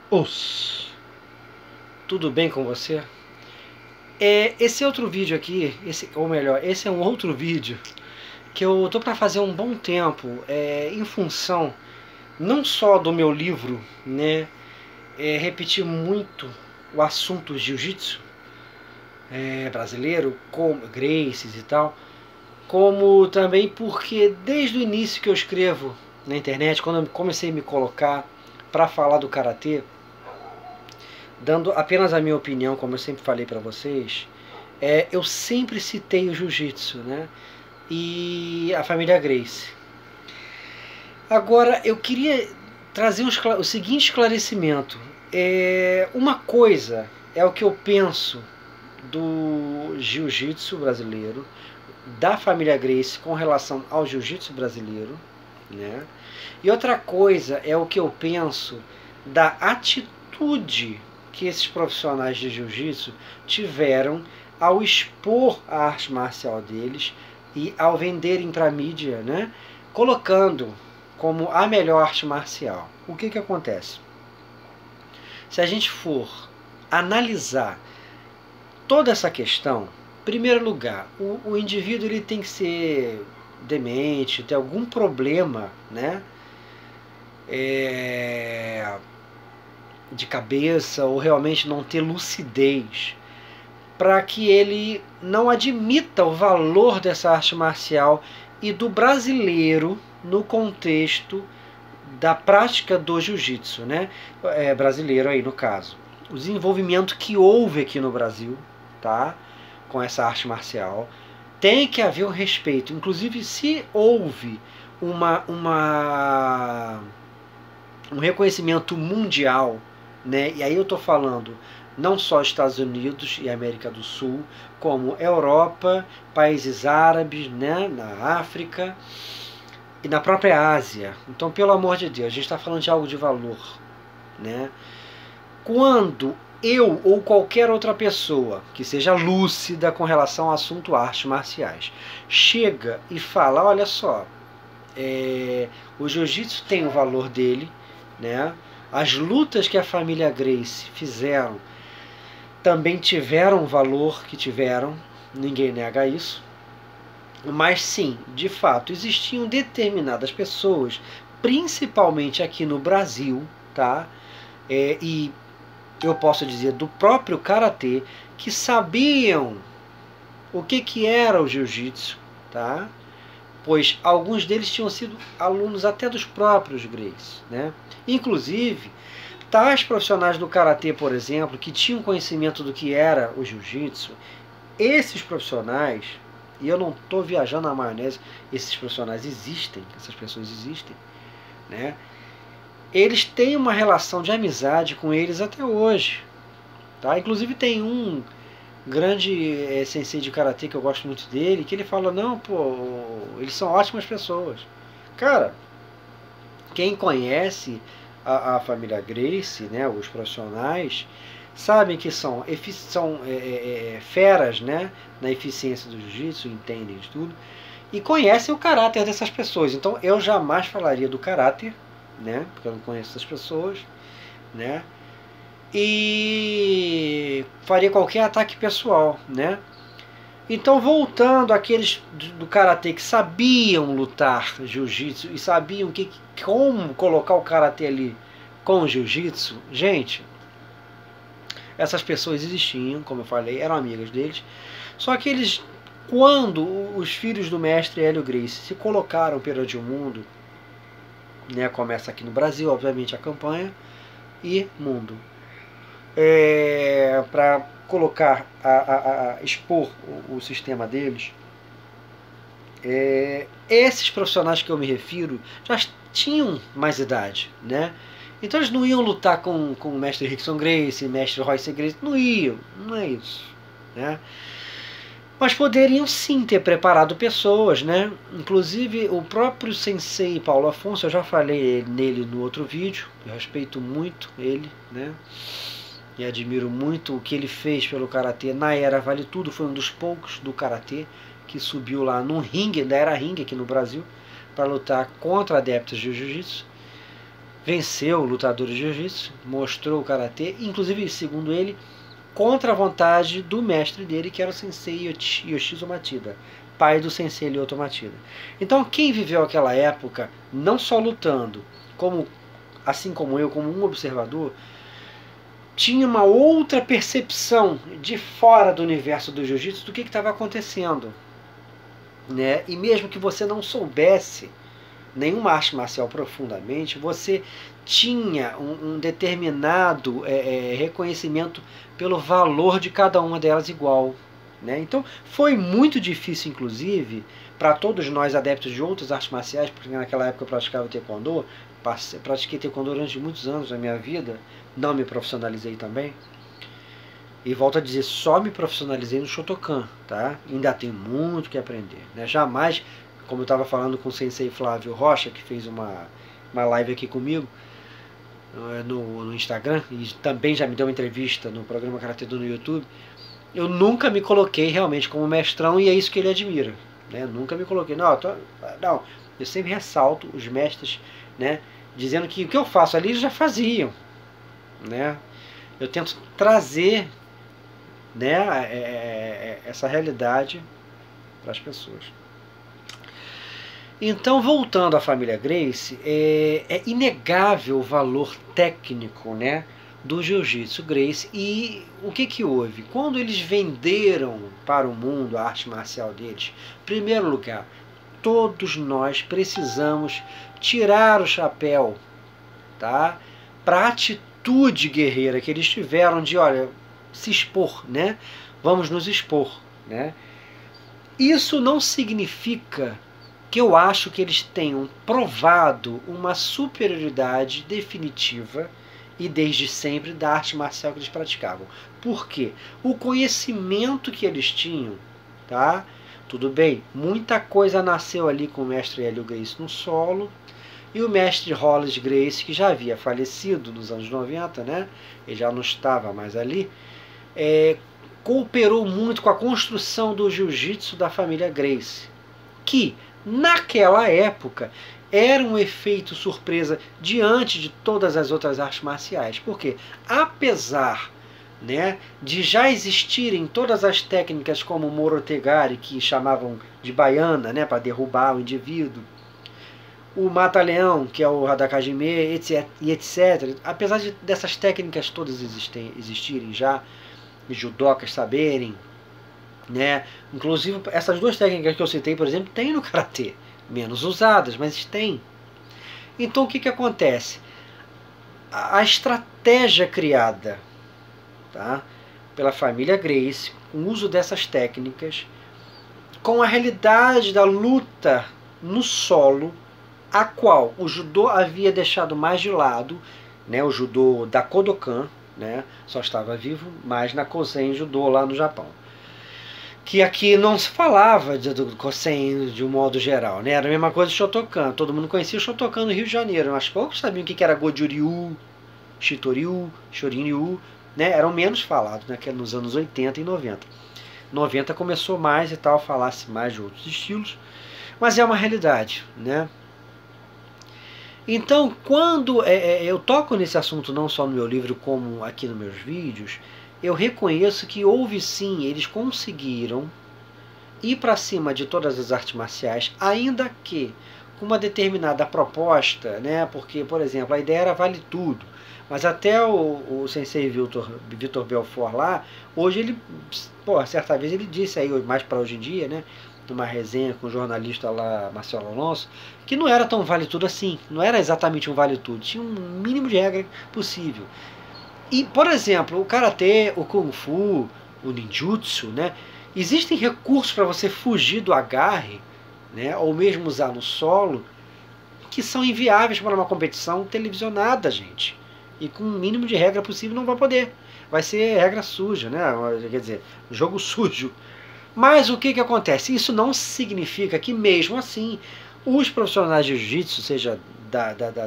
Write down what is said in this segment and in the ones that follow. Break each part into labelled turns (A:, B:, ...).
A: Os, tudo bem com você? Esse outro vídeo aqui, ou melhor, esse é um outro vídeo que eu tô para fazer há um bom tempo, em função não só do meu livro, né, repetir muito o assunto jiu-jitsu brasileiro, como Gracies e tal, como também porque desde o início que eu escrevo na internet, quando eu comecei a me colocar para falar do karatê, dando apenas a minha opinião, como eu sempre falei para vocês, eu sempre citei o jiu-jitsu, né? E a família Gracie. Agora, eu queria trazer o seguinte esclarecimento. Uma coisa é o que eu penso do jiu-jitsu brasileiro, da família Gracie com relação ao jiu-jitsu brasileiro, né? E outra coisa é o que eu penso da atitude que esses profissionais de jiu-jitsu tiveram ao expor a arte marcial deles e ao venderem para a mídia, né, colocando como a melhor arte marcial. O que acontece? Se a gente for analisar toda essa questão, em primeiro lugar, o indivíduo ele tem que ser demente, ter algum problema, né, de cabeça, ou realmente não ter lucidez, para que ele não admita o valor dessa arte marcial e do brasileiro no contexto da prática do jiu-jitsu, né? Brasileiro aí no caso. O desenvolvimento que houve aqui no Brasil, tá? Com essa arte marcial, tem que haver um respeito. Inclusive, se houve um reconhecimento mundial, né? E aí eu estou falando não só Estados Unidos e América do Sul, como Europa, países árabes, né? Na África e na própria Ásia. Então, pelo amor de Deus, a gente está falando de algo de valor, né? Quando eu ou qualquer outra pessoa que seja lúcida com relação ao assunto artes marciais chega e fala, olha só, o jiu-jitsu tem o valor dele, né? As lutas que a família Gracie fizeram também tiveram o valor que tiveram, ninguém nega isso. Mas sim, de fato, existiam determinadas pessoas, principalmente aqui no Brasil, tá? E eu posso dizer do próprio karatê, que sabiam o que era o jiu-jitsu, tá? Pois alguns deles tinham sido alunos até dos próprios Gracies, né? Inclusive, tais profissionais do karatê, por exemplo, que tinham conhecimento do que era o jiu-jitsu, esses profissionais, e eu não estou viajando na maionese, esses profissionais existem, essas pessoas existem, né? Eles têm uma relação de amizade com eles até hoje, tá? Inclusive tem um grande sensei de karatê que eu gosto muito dele, que ele fala, não, pô, eles são ótimas pessoas. Cara, quem conhece a família Gracie, né, os profissionais, sabem que são feras, né, na eficiência do jiu-jitsu, entendem de tudo, e conhecem o caráter dessas pessoas. Então eu jamais falaria do caráter, né, porque eu não conheço essas pessoas, né, e faria qualquer ataque pessoal, né. Então, voltando àqueles do karatê que sabiam lutar jiu-jitsu e sabiam como colocar o karatê ali com o jiu-jitsu, gente, essas pessoas existiam, como eu falei, eram amigas deles. Só que eles, quando os filhos do mestre Hélio Gracie se colocaram perante o mundo, né, começa aqui no Brasil, obviamente, a campanha, e mundo, para colocar, expor o sistema deles, esses profissionais que eu me refiro já tinham mais idade, né? Então eles não iam lutar com o mestre Rickson Gracie, mestre Royce Gracie, não iam, não é isso, né? Mas poderiam sim ter preparado pessoas, né? Inclusive o próprio sensei Paulo Afonso, eu já falei nele no outro vídeo, eu respeito muito ele, né? E admiro muito o que ele fez pelo karatê na era Vale Tudo. Foi um dos poucos do karatê que subiu lá num ringue, ainda era ringue aqui no Brasil, para lutar contra adeptos de jiu-jitsu. venceu o lutador de jiu-jitsu, mostrou o karatê, inclusive, segundo ele, contra a vontade do mestre dele, que era o sensei Yoshizo Matida, pai do sensei Lyoto Matida. Então, quem viveu aquela época, não só lutando, assim como eu, como um observador, tinha uma outra percepção de fora do universo do jiu-jitsu do que estava acontecendo, né? E mesmo que você não soubesse nenhuma arte marcial profundamente, você tinha um determinado reconhecimento pelo valor de cada uma delas igual, né? Então foi muito difícil, inclusive, para todos nós adeptos de outras artes marciais, porque naquela época eu praticava taekwondo, pratiquei taekwondo durante muitos anos da minha vida, não me profissionalizei também. E volto a dizer, só me profissionalizei no Shotokan, tá? Ainda tem muito que aprender, né? Jamais, como eu estava falando com o sensei Flávio Rocha, que fez uma live aqui comigo no Instagram, e também já me deu uma entrevista no programa Karatê no YouTube, eu nunca me coloquei realmente como mestrão, e é isso que ele admira, né? Nunca me coloquei, não, eu sempre ressalto os mestres, né? Dizendo que o que eu faço ali eles já faziam, né? Eu tento trazer, né, essa realidade para as pessoas. Então, voltando à família Gracie, é inegável o valor técnico, né, do jiu-jitsu Gracie. E o que houve? Quando eles venderam para o mundo a arte marcial deles, em primeiro lugar, todos nós precisamos tirar o chapéu, tá, para a atitude guerreira que eles tiveram de, olha, se expor, né? Vamos nos expor, né? Isso não significa que eu acho que eles tenham provado uma superioridade definitiva e desde sempre da arte marcial que eles praticavam. Por quê? O conhecimento que eles tinham, tá? Tudo bem, muita coisa nasceu ali com o mestre Hélio Gracie no solo, e o mestre Hollis Gracie, que já havia falecido nos anos 90, né? Ele já não estava mais ali, cooperou muito com a construção do jiu-jitsu da família Gracie, que naquela época era um efeito surpresa diante de todas as outras artes marciais. Porque apesar, né, de já existirem todas as técnicas como o Morotegari, que chamavam de baiana, né, para derrubar o indivíduo, o mata-leão, que é o Hadakajime, etc. Apesar dessas técnicas todas existirem já, os judocas saberem, né? Inclusive essas duas técnicas que eu citei, por exemplo, tem no karatê, menos usadas, mas tem. Então o que acontece? A estratégia criada, tá, pela família Gracie, com o uso dessas técnicas, com a realidade da luta no solo, a qual o judô havia deixado mais de lado, né, o judô da Kodokan, né, só estava vivo mais na Kosen Judô lá no Japão. Que aqui não se falava do Kosen de um modo geral, né? Era a mesma coisa do Shotokan. Todo mundo conhecia o Shotokan no Rio de Janeiro, mas poucos sabiam o que era Goju-ryu, Shitoryu, Shorin-ryu, né? Eram menos falados, né, nos anos 80 e 90. 90 começou mais e tal, falasse mais de outros estilos, mas é uma realidade, né? Então, quando eu toco nesse assunto não só no meu livro, como aqui nos meus vídeos, eu reconheço que houve sim, eles conseguiram ir para cima de todas as artes marciais, ainda que com uma determinada proposta, né? Porque, por exemplo, a ideia era vale tudo, mas até o sensei Vitor Belfort lá, hoje ele, certa vez ele disse aí, mais para hoje em dia, né, numa resenha com o jornalista lá, Marcelo Alonso, que não era tão vale tudo assim, não era exatamente um vale tudo, tinha um mínimo de regra possível. E, por exemplo, o karatê, o kung fu, o ninjutsu, né, existem recursos para você fugir do agarre, né, ou mesmo usar no solo, que são inviáveis para uma competição televisionada, gente. E com o mínimo de regra possível não vai poder. Vai ser regra suja, né? Quer dizer, jogo sujo. Mas o que acontece? Isso não significa que, mesmo assim, os profissionais de jiu-jitsu, seja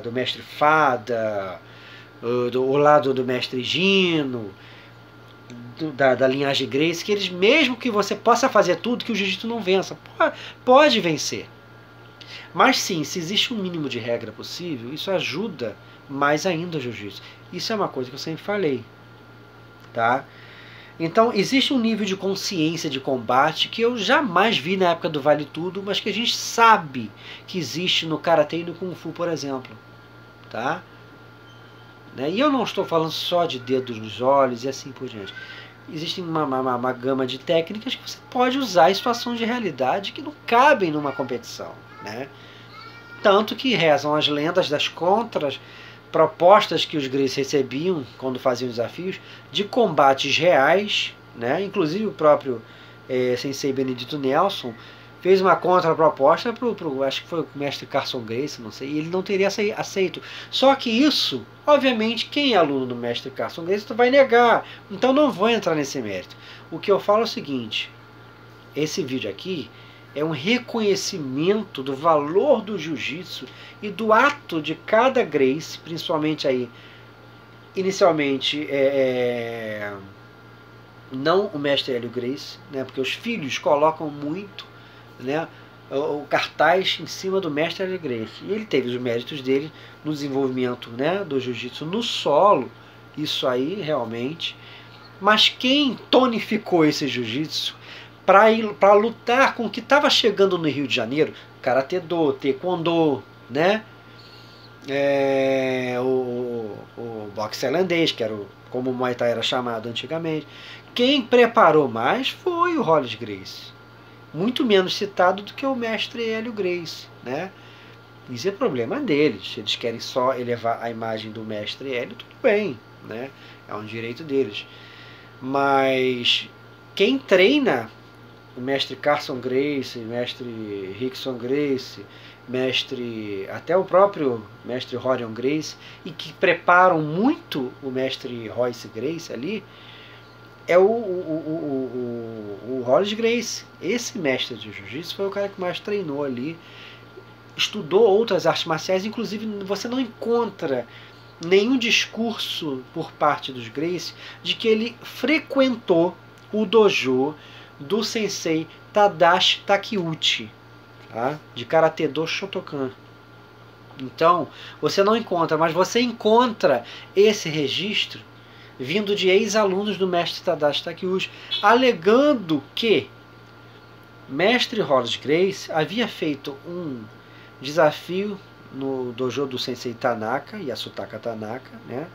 A: do mestre Fada, do lado do mestre Gino, da linhagem Gracie, que eles, mesmo que você possa fazer tudo, que o jiu-jitsu não vença. Pode vencer. Mas sim, se existe um mínimo de regra possível, isso ajuda mais ainda o jiu-jitsu. Isso é uma coisa que eu sempre falei, tá? Então existe um nível de consciência de combate que eu jamais vi na época do Vale Tudo, mas que a gente sabe que existe no Karatê e no Kung Fu, por exemplo, tá? Né? E eu não estou falando só de dedos nos olhos e assim por diante. Existe uma gama de técnicas que você pode usar em situações de realidade que não cabem numa competição, né? Tanto que rezam as lendas das propostas que os Gracies recebiam quando faziam desafios de combates reais, né? Inclusive o próprio Sensei Benedito Nelson fez uma contraproposta acho que foi o mestre Carson Gracie, não sei, e ele não teria aceito. Só que isso, obviamente, quem é aluno do mestre Carson Gracie vai negar, então não vou entrar nesse mérito. O que eu falo é o seguinte, esse vídeo aqui é um reconhecimento do valor do jiu-jitsu e do ato de cada Gracie, principalmente aí, inicialmente, não o mestre Hélio Gracie, né, porque os filhos colocam muito, né, o cartaz em cima do mestre Hélio Gracie. E ele teve os méritos dele no desenvolvimento, né, do jiu-jitsu no solo, isso aí realmente. Mas quem tonificou esse jiu-jitsu para lutar com o que estava chegando no Rio de Janeiro, Karatê Do, Taekwondo, né? O boxe tailandês, que era como o Muay Thai era chamado antigamente. Quem preparou mais foi o Hollis Gracie. Muito menos citado do que o mestre Hélio Gracie, né? Isso é problema deles. Se eles querem só elevar a imagem do mestre Hélio, tudo bem, né? É um direito deles. Mas quem treina o mestre Carson Gracie, mestre Rickson Gracie, até o próprio mestre Rorion Gracie, e que preparam muito o mestre Royce Gracie ali, é o Hollis Gracie. Esse mestre de jiu-jitsu foi o cara que mais treinou ali, estudou outras artes marciais, inclusive você não encontra nenhum discurso por parte dos Gracie de que ele frequentou o dojo do sensei Tadashi Takeuchi, tá? De Karatê Do Shotokan. Então, você não encontra, mas você encontra esse registro vindo de ex-alunos do mestre Tadashi Takeuchi, alegando que mestre Hollis Gracie havia feito um desafio no dojo do sensei Tanaka, Yasutaka Tanaka, né,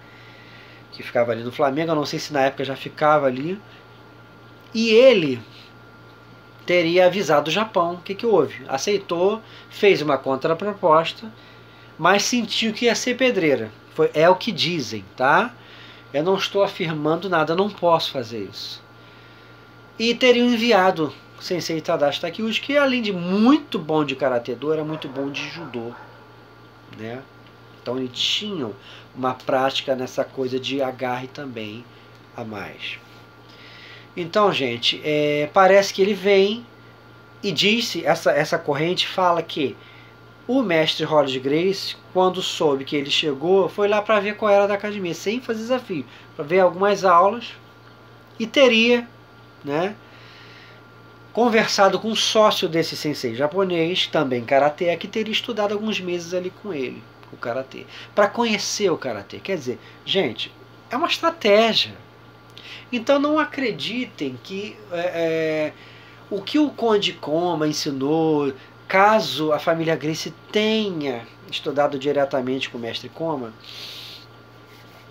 A: que ficava ali no Flamengo, eu não sei se na época já ficava ali, e ele teria avisado o Japão. O que houve? Aceitou, fez uma contraproposta, mas sentiu que ia ser pedreira. É o que dizem, tá? Eu não estou afirmando nada, não posso fazer isso. E teriam enviado o sensei Tadashi Takeuchi, que além de muito bom de Karatê Do, era muito bom de judô, né? Então eles tinham uma prática nessa coisa de agarre também a mais. Então, gente, parece que ele vem e disse, essa corrente fala que o mestre Hollis Gracie, quando soube que ele chegou, foi lá para ver qual era da academia, sem fazer desafio, para ver algumas aulas, e teria, né, conversado com um sócio desse sensei japonês, também karatê, que teria estudado alguns meses ali com ele, o karatê, para conhecer o karatê. Quer dizer, gente, é uma estratégia. Então não acreditem que o que o Conde Koma ensinou, caso a família Gracie tenha estudado diretamente com o mestre Koma,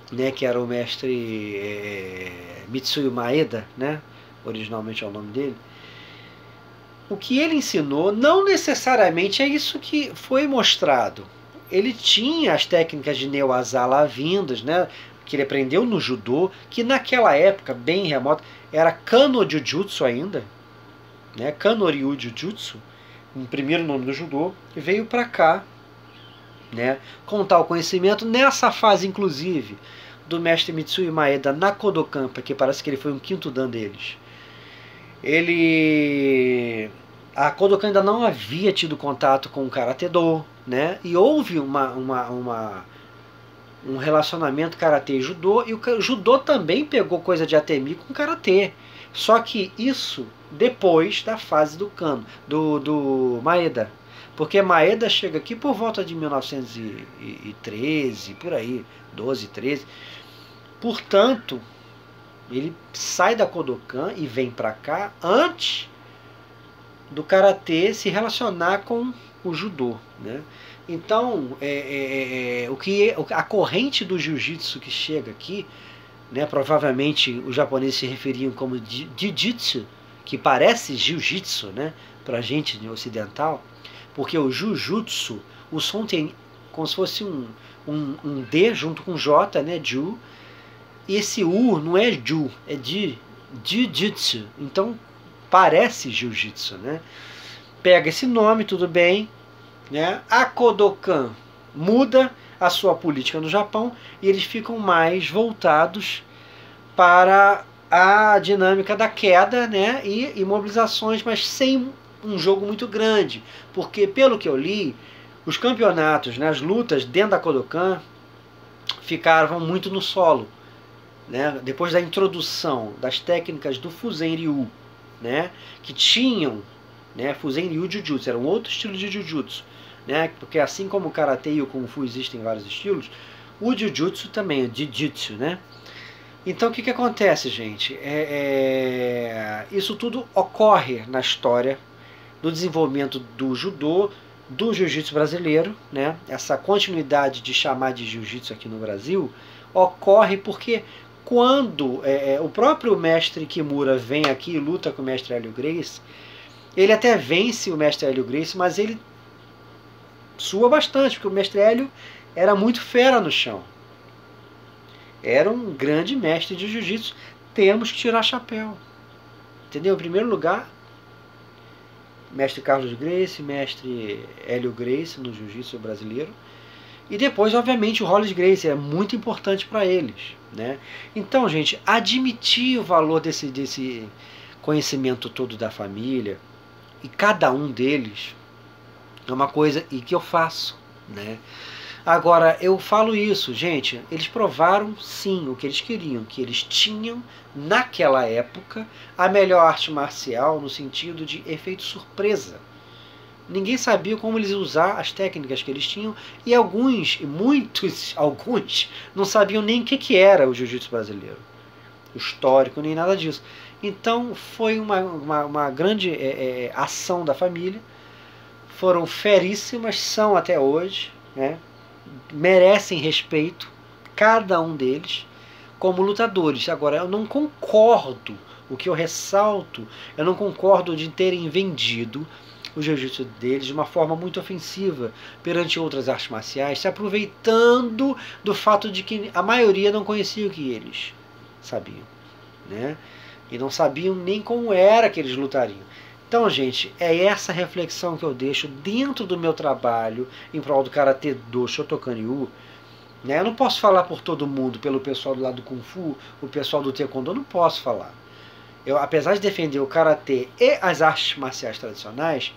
A: né, que era o mestre Mitsuyo Maeda, né, originalmente é o nome dele, o que ele ensinou não necessariamente é isso que foi mostrado. Ele tinha as técnicas de Newaza lá vindas, né, que ele aprendeu no judô, que naquela época, bem remota, era Kano Jujutsu ainda, né, Kano-ryu Jujutsu, o primeiro nome do judô, e veio para cá, né, com tal conhecimento, nessa fase, inclusive, do mestre Mitsuyo Maeda na Kodokan, porque parece que ele foi um quinto dan deles. A Kodokan ainda não havia tido contato com o Karatê Do, né, e houve um relacionamento karatê e judô, e o judô também pegou coisa de Atemi com karatê. Só que isso depois da fase do Kano, do Maeda. porque Maeda chega aqui por volta de 1913, por aí, 12, 13. Portanto, ele sai da Kodokan e vem para cá antes do karatê se relacionar com o judô, né? Então, a corrente do jiu-jitsu que chega aqui, né, provavelmente os japoneses se referiam como jiu-jitsu, que parece jiu-jitsu, né, para a gente ocidental, porque o jujutsu, o som tem como se fosse um D junto com J, né, ju, e esse U não é ju, é de jiu-jitsu, então parece jiu-jitsu, né? Pega esse nome, tudo bem, né? A Kodokan muda a sua política no Japão e eles ficam mais voltados para a dinâmica da queda, né? E imobilizações, mas sem um jogo muito grande, porque pelo que eu li, os campeonatos, né, as lutas dentro da Kodokan ficavam muito no solo, né? Depois da introdução das técnicas do Fuzen Ryu, né, que tinham, né, Fuzen Ryu Jujutsu, era um outro estilo de Jujutsu, né, porque assim como o Karatê e o Kung Fu existem vários estilos, o Jujutsu também, o Jiu-Jitsu, né? Então o que acontece, gente? Isso tudo ocorre na história do desenvolvimento do judô, do jiu-jitsu brasileiro, né? Essa continuidade de chamar de jiu-jitsu aqui no Brasil ocorre porque quando o próprio mestre Kimura vem aqui e luta com o mestre Hélio Gracie, ele até vence o mestre Hélio Gracie, mas ele sua bastante, porque o mestre Hélio era muito fera no chão. Era um grande mestre de jiu-jitsu. Temos que tirar chapéu. Entendeu? Em primeiro lugar, mestre Carlos Gracie, mestre Hélio Gracie no jiu-jitsu brasileiro. E depois, obviamente, o Rolls Gracie é muito importante para eles, né? Então, gente, admitir o valor desse conhecimento todo da família, e cada um deles, é uma coisa e que eu faço, né? Agora, eu falo isso, gente, eles provaram sim o que eles queriam, que eles tinham, naquela época, a melhor arte marcial no sentido de efeito surpresa. Ninguém sabia como eles usar as técnicas que eles tinham e alguns não sabiam nem o que era o jiu-jitsu brasileiro, o histórico, nem nada disso. Então foi uma grande ação da família, foram feríssimas, são até hoje, né? Merecem respeito, cada um deles, como lutadores. Agora, eu não concordo, o que eu ressalto, eu não concordo de terem vendido o jiu-jitsu deles de uma forma muito ofensiva perante outras artes marciais, se aproveitando do fato de que a maioria não conhecia o que eles sabiam, né? E não sabiam nem como era que eles lutariam. Então, gente, é essa reflexão que eu deixo dentro do meu trabalho em prol do Karatê do Shotokan-ryu, né? Eu não posso falar por todo mundo, pelo pessoal do lado do Kung Fu, o pessoal do Taekwondo, eu não posso falar. Eu, apesar de defender o Karatê e as artes marciais tradicionais,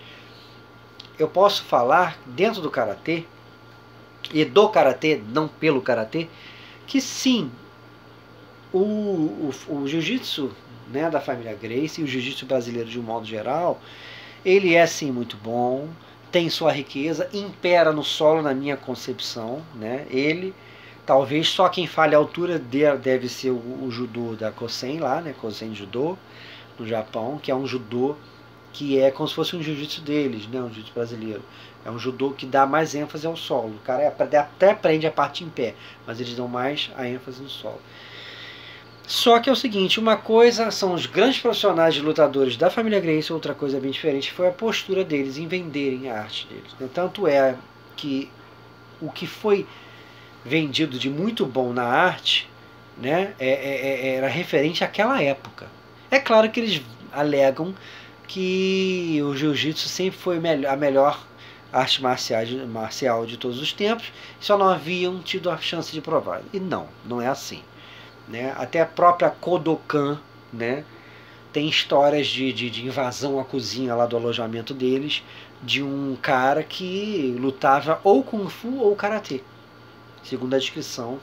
A: eu posso falar dentro do Karatê, e do Karatê, não pelo Karatê, que sim, o Jiu-Jitsu, né, da família Gracie e o jiu-jitsu brasileiro de um modo geral, ele é sim muito bom, tem sua riqueza, impera no solo na minha concepção, né? Ele, talvez só quem fale a altura deve ser o judô da Kosen lá, né, Kosen Judô, no Japão, que é um judô que é como se fosse um jiu-jitsu deles, né, um jiu-jitsu brasileiro. É um judô que dá mais ênfase ao solo. O cara até aprende a parte em pé, mas eles dão mais a ênfase no solo. Só que é o seguinte, uma coisa são os grandes profissionais de lutadores da família Gracie, outra coisa bem diferente foi a postura deles em venderem a arte deles. Tanto é que o que foi vendido de muito bom na arte, né, era referente àquela época. É claro que eles alegam que o jiu-jitsu sempre foi a melhor arte marcial de todos os tempos, só não haviam tido a chance de provar. E não é assim. Né? Até a própria Kodokan, né, tem histórias de invasão à cozinha lá do alojamento deles, de um cara que lutava ou Kung Fu ou Karatê, segundo a descrição,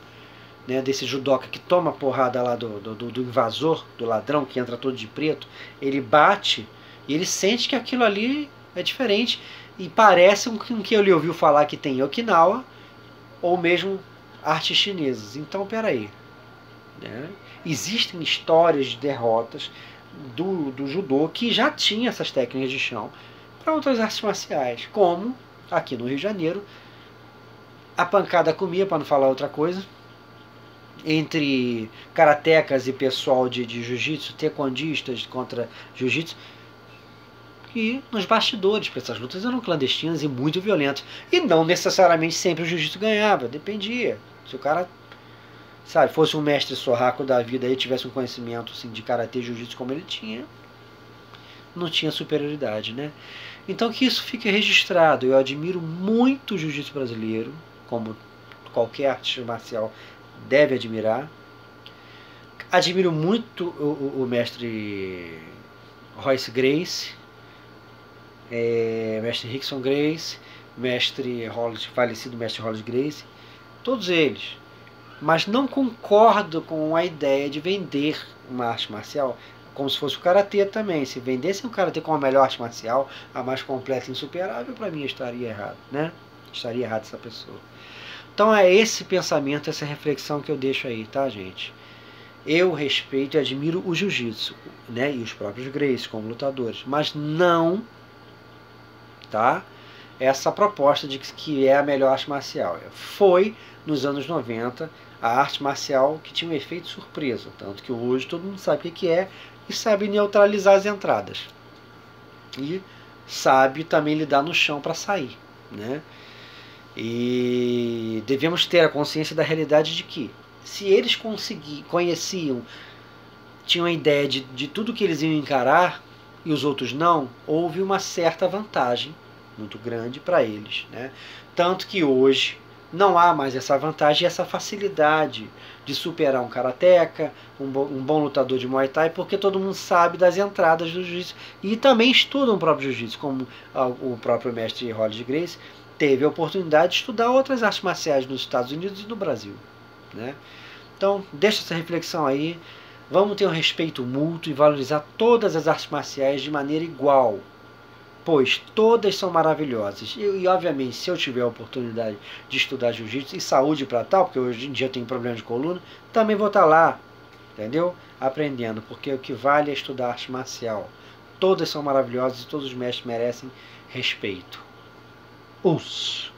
A: né, desse judoca que toma a porrada lá do invasor, do ladrão que entra todo de preto. Ele bate e ele sente que aquilo ali é diferente. e parece com que ele ouviu falar que tem em Okinawa, ou mesmo artes chinesas. Então, peraí. Né? Existem histórias de derrotas do judô que já tinha essas técnicas de chão para outras artes marciais, como aqui no Rio de Janeiro, a pancada comia, para não falar outra coisa, entre karatecas e pessoal de jiu-jitsu, taekwondistas contra jiu-jitsu, e nos bastidores, porque essas lutas eram clandestinas e muito violentas. E não necessariamente sempre o jiu-jitsu ganhava, dependia. Se o cara, sabe, fosse um mestre sorraco da vida e tivesse um conhecimento assim, de karatê e jiu-jitsu como ele tinha, não tinha superioridade, né? Então que isso fique registrado. Eu admiro muito o jiu-jitsu brasileiro, como qualquer arte marcial deve admirar. Admiro muito o mestre Royce Gracie, mestre Rickson Gracie, mestre Hollis, falecido mestre Hollis Gracie, todos eles. Mas não concordo com a ideia de vender uma arte marcial como se fosse o karatê também. Se vendessem o karatê como a melhor arte marcial, a mais completa e insuperável, para mim estaria errado, né? Estaria errado essa pessoa. Então é esse pensamento, essa reflexão que eu deixo aí, tá, gente? Eu respeito e admiro o jiu-jitsu, né? E os próprios Gracie como lutadores, mas não, tá? Essa proposta de que é a melhor arte marcial. Foi, nos anos 90, a arte marcial que tinha um efeito surpresa. Tanto que hoje todo mundo sabe o que é e sabe neutralizar as entradas. E sabe também lidar no chão para sair, né? E devemos ter a consciência da realidade de que, se eles conheciam, tinham a ideia de tudo que eles iam encarar e os outros não, houve uma certa vantagem muito grande para eles, né? Tanto que hoje não há mais essa vantagem e essa facilidade de superar um karateca, um bom lutador de Muay Thai, porque todo mundo sabe das entradas do jiu-jitsu e também estudam o próprio jiu-jitsu, como o próprio mestre Hollis Gracie teve a oportunidade de estudar outras artes marciais nos Estados Unidos e no Brasil, né? Então, deixa essa reflexão aí. Vamos ter um respeito mútuo e valorizar todas as artes marciais de maneira igual, pois todas são maravilhosas. E obviamente, se eu tiver a oportunidade de estudar jiu-jitsu e saúde para tal, porque hoje em dia eu tenho problema de coluna, também vou estar lá, entendeu? Aprendendo, porque o que vale é estudar arte marcial. Todas são maravilhosas e todos os mestres merecem respeito. Us.